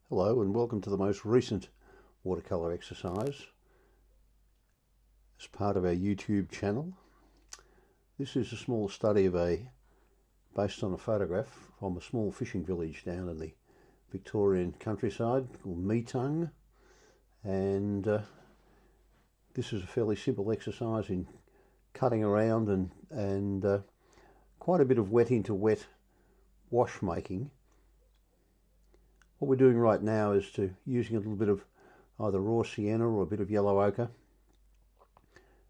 Hello and welcome to the most recent watercolour exercise as part of our YouTube channel. This is a small study based on a photograph from a small fishing village down in the Victorian countryside called Metung, and this is a fairly simple exercise in cutting around and quite a bit of wet into wet wash making. What we're doing right now is using a little bit of either raw sienna or a bit of yellow ochre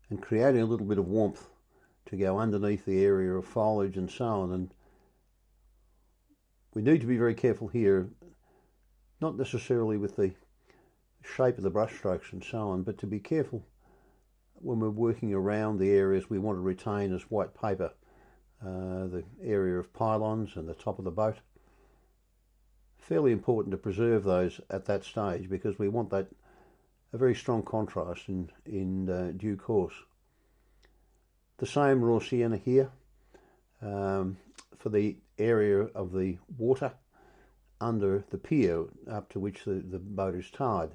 and creating a little bit of warmth to go underneath the area of foliage and so on. And we need to be very careful here, not necessarily with the shape of the brush strokes and so on, but to be careful when we're working around the areas we want to retain as white paper, the area of pylons and the top of the boat. Fairly important to preserve those at that stage because we want that a very strong contrast in due course. The same raw sienna here for the area of the water under the pier up to which the boat is tied.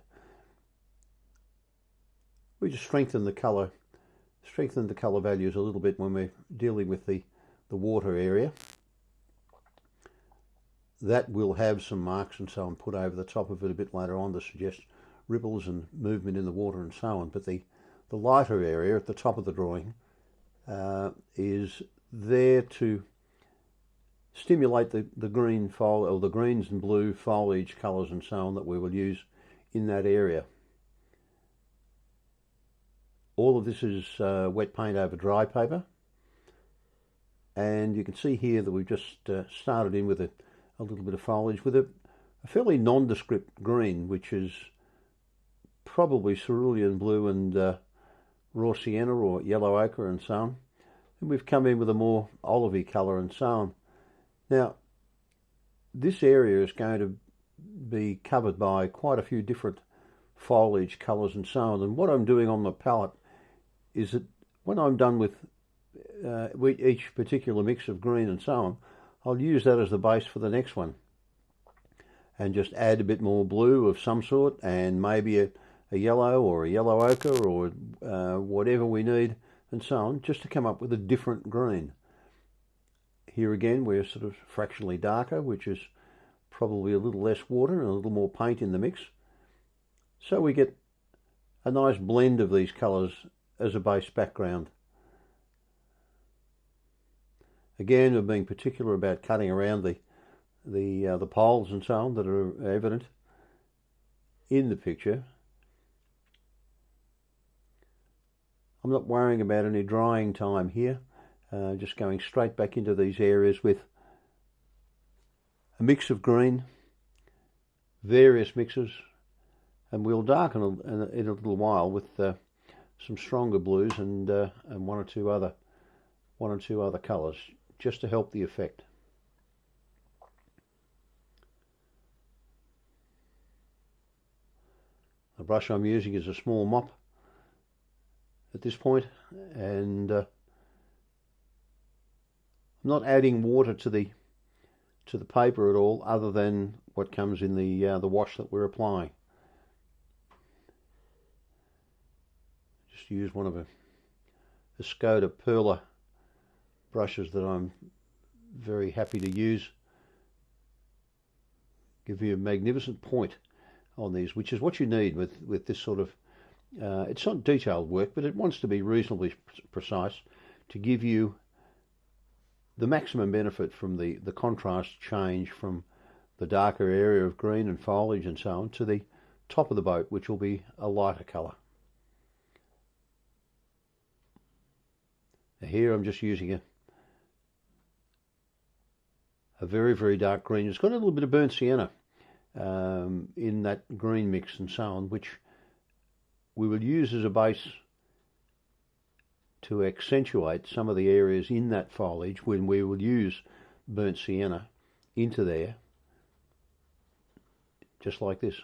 We just strengthen the colour values a little bit when we're dealing with the water area. That will have some marks and so on put over the top of it a bit later on to suggest ripples and movement in the water and so on. But the lighter area at the top of the drawing is there to stimulate the green foliage, or the greens and blue foliage colours and so on that we will use in that area. All of this is wet paint over dry paper, and you can see here that we've just started in with a little bit of foliage with a fairly nondescript green, which is probably cerulean blue and raw sienna or yellow ochre and so on. And we've come in with a more olivey colour and so on. Now, this area is going to be covered by quite a few different foliage colours and so on. And what I'm doing on the palette is that when I'm done with each particular mix of green and so on, I'll use that as the base for the next one and just add a bit more blue of some sort and maybe a yellow or a yellow ochre or whatever we need and so on, just to come up with a different green. Here again we're sort of fractionally darker, which is probably a little less water and a little more paint in the mix. So we get a nice blend of these colours as a base background. Again, we're being particular about cutting around the poles and so on that are evident in the picture. I'm not worrying about any drying time here, just going straight back into these areas with a mix of green, various mixes, and we'll darken in a little while with some stronger blues and one or two other colours, just to help the effect. The brush I'm using is a small mop at this point, and I'm not adding water to the paper at all, other than what comes in the wash that we're applying. Just use one of a Skoda Perla brushes that I'm very happy to use. Give you a magnificent point on these, which is what you need with this sort of it's not detailed work, but it wants to be reasonably precise to give you the maximum benefit from the contrast change from the darker area of green and foliage and so on to the top of the boat, which will be a lighter colour. Now here I'm just using a very, very dark green. It's got a little bit of burnt sienna in that green mix and so on, which we will use as a base to accentuate some of the areas in that foliage when we will use burnt sienna into there, just like this.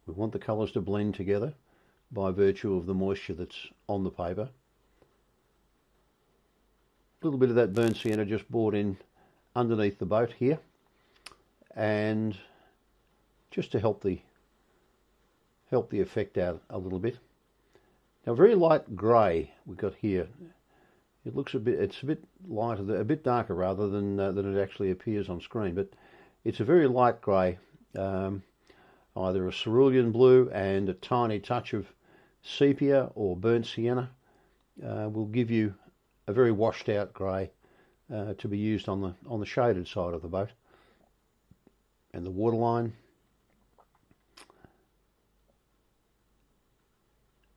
We want the colours to blend together, by virtue of the moisture that's on the paper. A little bit of that burnt sienna just brought in underneath the boat here, and just to help the effect out a little bit. Now, very light grey we've got here. It looks it's a bit lighter, a bit darker rather than it actually appears on screen, but it's a very light grey, either a cerulean blue and a tiny touch of sepia or burnt sienna will give you a very washed out grey to be used on the shaded side of the boat. And the waterline,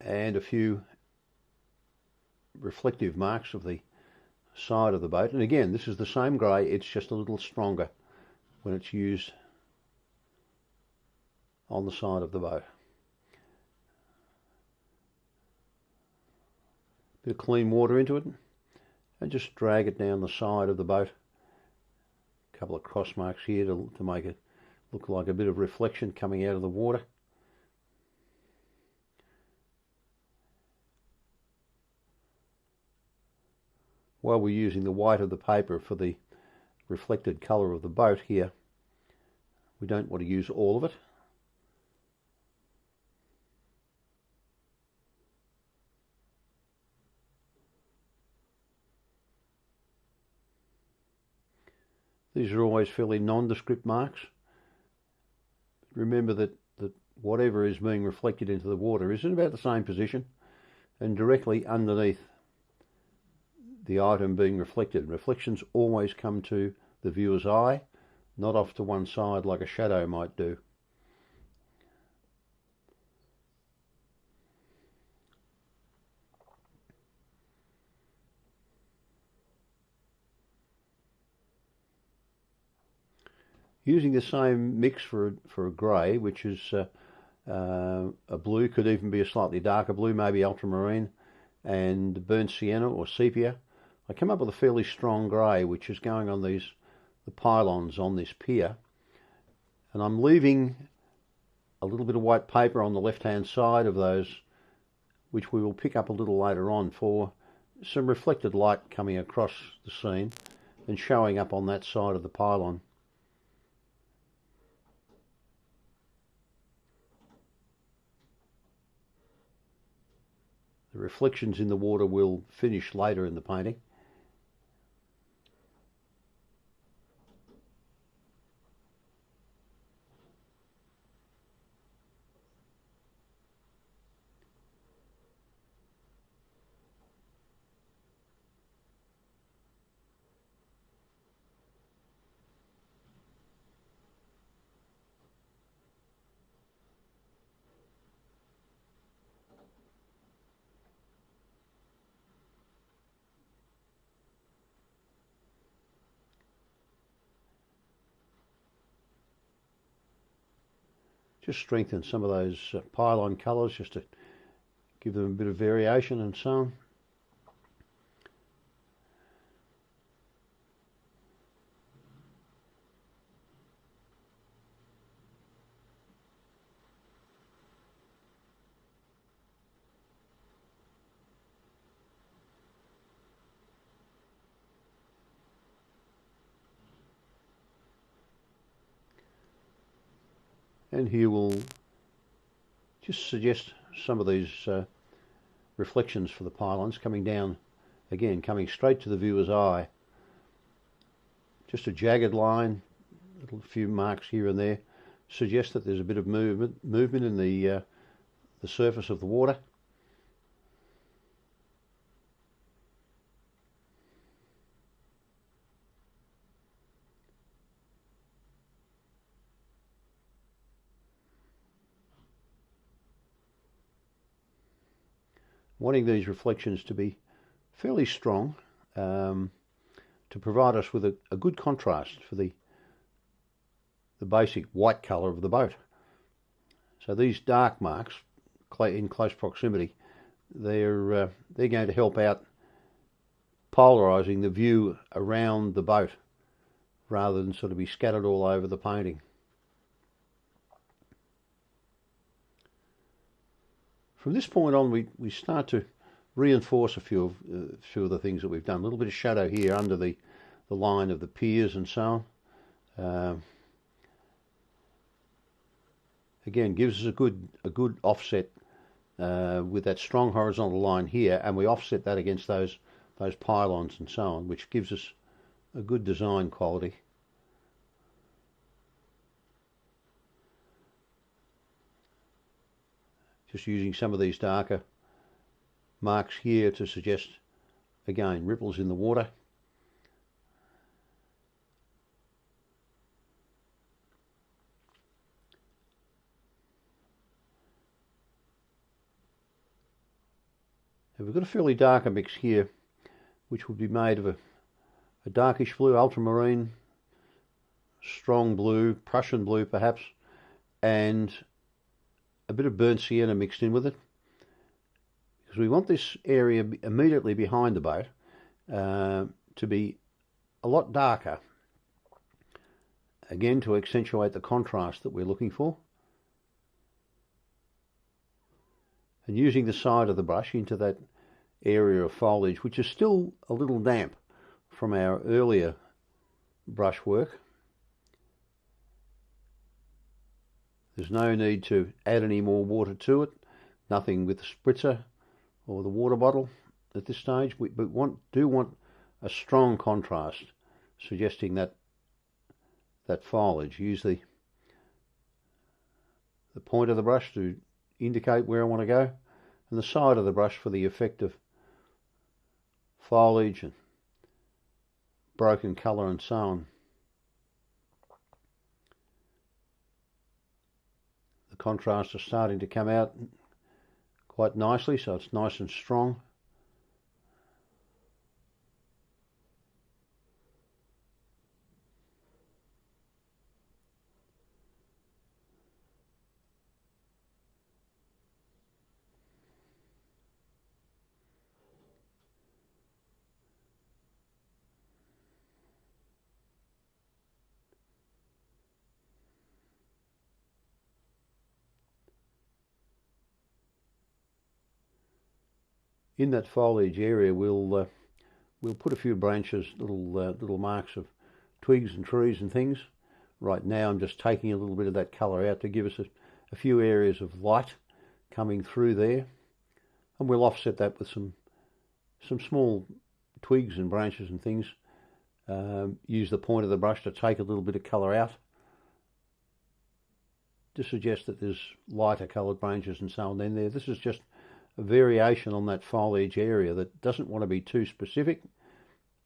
and a few reflective marks of the side of the boat. And again, this is the same grey, it's just a little stronger when it's used on the side of the boat. Bit of clean water into it, and just drag it down the side of the boat. A couple of cross marks here to make it look like a bit of reflection coming out of the water. While we're using the white of the paper for the reflected colour of the boat here, we don't want to use all of it. These are always fairly nondescript marks. Remember that whatever is being reflected into the water is in about the same position and directly underneath the item being reflected. Reflections always come to the viewer's eye, not off to one side like a shadow might do. Using the same mix for a grey, which is a blue, could even be a slightly darker blue, maybe ultramarine, and burnt sienna or sepia, I come up with a fairly strong grey, which is going on the pylons on this pier. And I'm leaving a little bit of white paper on the left-hand side of those, which we will pick up a little later on, for some reflected light coming across the scene and showing up on that side of the pylon. The reflections in the water will finish later in the painting. Just strengthen some of those pylon colours just to give them a bit of variation and so on. And here we'll just suggest some of these reflections for the pylons coming down, again coming straight to the viewer's eye. Just a jagged line, a few marks here and there, suggest that there's a bit of movement in the surface of the water. Wanting these reflections to be fairly strong to provide us with a good contrast for the basic white colour of the boat. So these dark marks in close proximity, they're going to help out polarising the view around the boat rather than sort of be scattered all over the painting. From this point on, we start to reinforce a few of the things that we've done. A little bit of shadow here under the line of the piers and so on. Again, gives us a good offset with that strong horizontal line here, and we offset that against those pylons and so on, which gives us a good design quality. Just using some of these darker marks here to suggest, again, ripples in the water. And we've got a fairly darker mix here, which would be made of a darkish blue, ultramarine, strong blue, Prussian blue perhaps, and a bit of burnt sienna mixed in with it, because we want this area immediately behind the boat to be a lot darker, again to accentuate the contrast that we're looking for. And using the side of the brush into that area of foliage, which is still a little damp from our earlier brush work. There's no need to add any more water to it, nothing with the spritzer or the water bottle at this stage, but do want a strong contrast, suggesting that foliage. Use the point of the brush to indicate where I want to go, and the side of the brush for the effect of foliage and broken colour and so on. The contrast is starting to come out quite nicely, so it's nice and strong. In that foliage area, we'll put a few branches, little marks of twigs and trees and things. Right now, I'm just taking a little bit of that colour out to give us a few areas of light coming through there, and we'll offset that with some small twigs and branches and things. Use the point of the brush to take a little bit of colour out to suggest that there's lighter coloured branches and so on in there. This is just a variation on that foliage area that doesn't want to be too specific.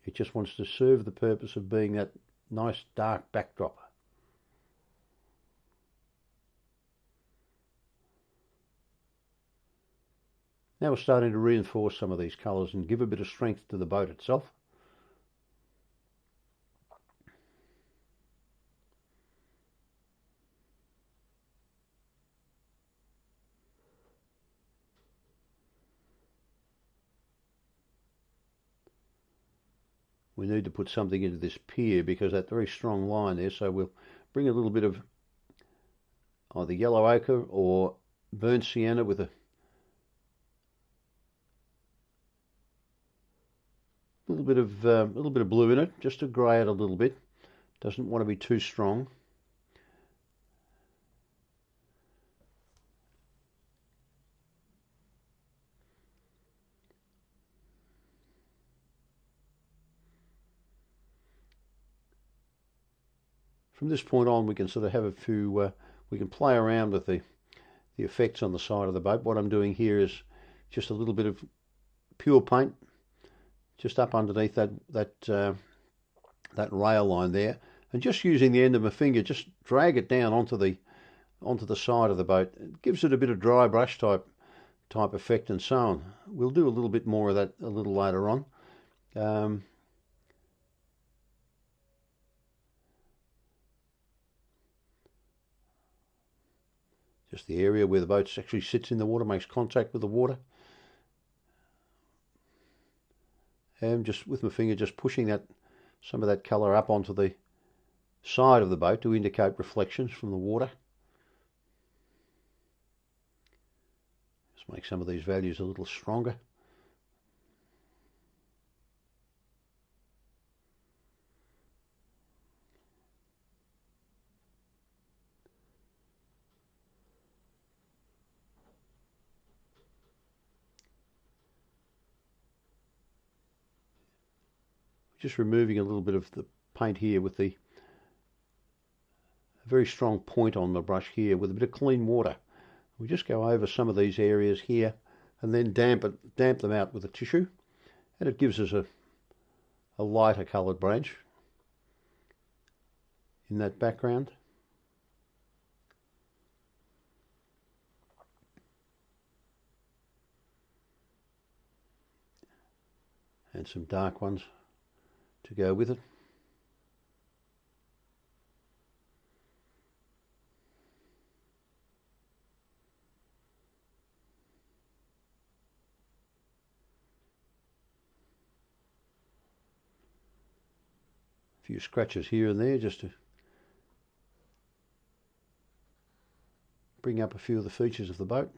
It just wants to serve the purpose of being that nice dark backdrop. Now we're starting to reinforce some of these colours and give a bit of strength to the boat itself. We need to put something into this pier because that very strong line there, so we'll bring a little bit of either yellow ochre or burnt sienna with a little bit of blue in it, just to grey it a little bit. Doesn't want to be too strong. From this point on, we can sort of have a few, we can play around with the effects on the side of the boat. What I'm doing here is just a little bit of pure paint, just up underneath that rail line there, and just using the end of my finger, just drag it down onto the side of the boat. It gives it a bit of dry brush type effect and so on. We'll do a little bit more of that a little later on. Just the area where the boat actually sits in the water, makes contact with the water. And just with my finger, just pushing some of that colour up onto the side of the boat to indicate reflections from the water. Let's make some of these values a little stronger. Just removing a little bit of the paint here with the very strong point on the brush here with a bit of clean water. We just go over some of these areas here and then damp them out with a tissue, and it gives us a lighter coloured branch in that background. And some dark ones to go with it. A few scratches here and there just to bring up a few of the features of the boat.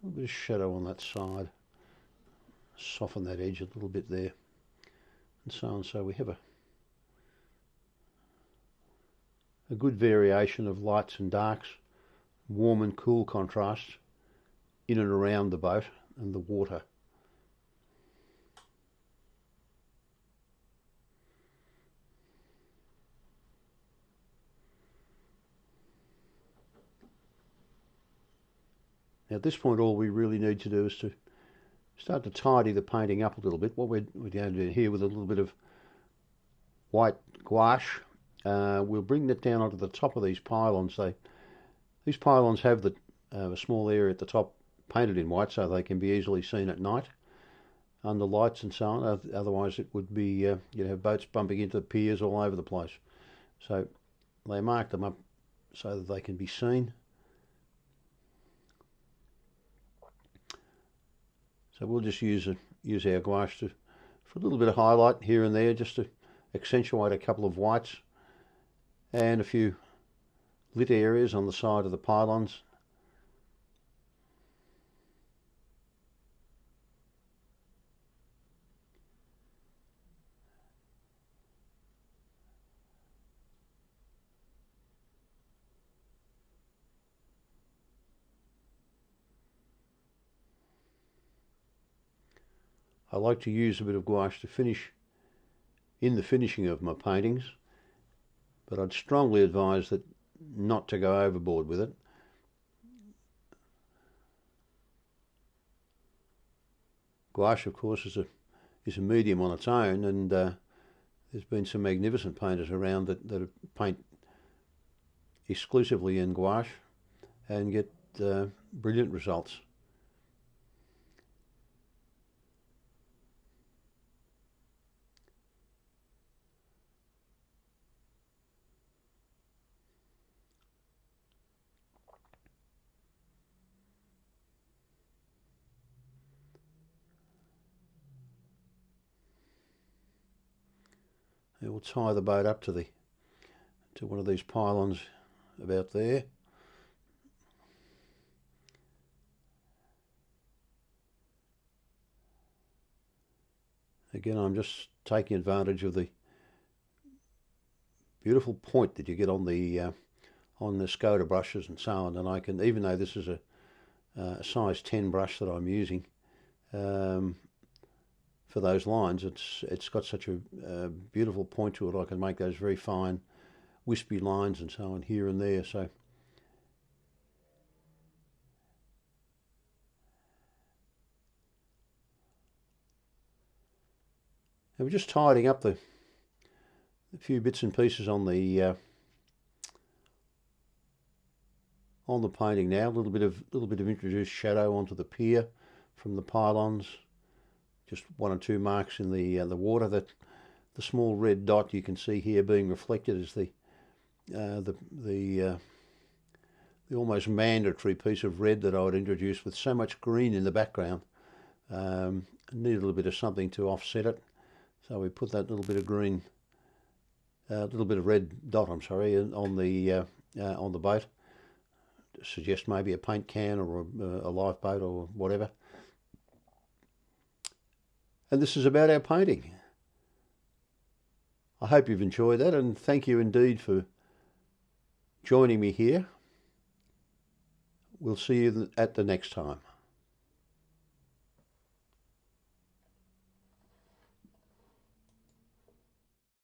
A little bit of shadow on that side, soften that edge a little bit there, and so on. So we have a good variation of lights and darks, warm and cool contrasts in and around the boat and the water. Now at this point all we really need to do is to start to tidy the painting up a little bit. What we're going to do here with a little bit of white gouache, we'll bring that down onto the top of these pylons. These pylons have a small area at the top painted in white so they can be easily seen at night under lights and so on. Otherwise it would be, you'd have boats bumping into the piers all over the place. So they mark them up so that they can be seen. So we'll just use our gouache for a little bit of highlight here and there, just to accentuate a couple of whites and a few lit areas on the side of the pylons. I like to use a bit of gouache to finish in the finishing of my paintings, but I'd strongly advise that not to go overboard with it. Gouache, of course, is a medium on its own, and there's been some magnificent painters around that paint exclusively in gouache and get brilliant results. And we'll tie the boat up to one of these pylons about there. Again, I'm just taking advantage of the beautiful point that you get on the Skoda brushes and so on, and I can, even though this is a size 10 brush that I'm using for those lines, it's got such a beautiful point to it. I can make those very fine wispy lines and so on here and there. So and we're just tidying up the few bits and pieces on the painting now. A little bit of introduced shadow onto the pier from the pylons. Just one or two marks in the water. That the small red dot you can see here being reflected is the almost mandatory piece of red that I would introduce with so much green in the background. I need a little bit of something to offset it, so we put that little bit of green a little bit of red dot, I'm sorry, on the boat. Suggest maybe a paint can or a lifeboat or whatever. And this is about our painting. I hope you've enjoyed that, and thank you indeed for joining me here. We'll see you at the next time.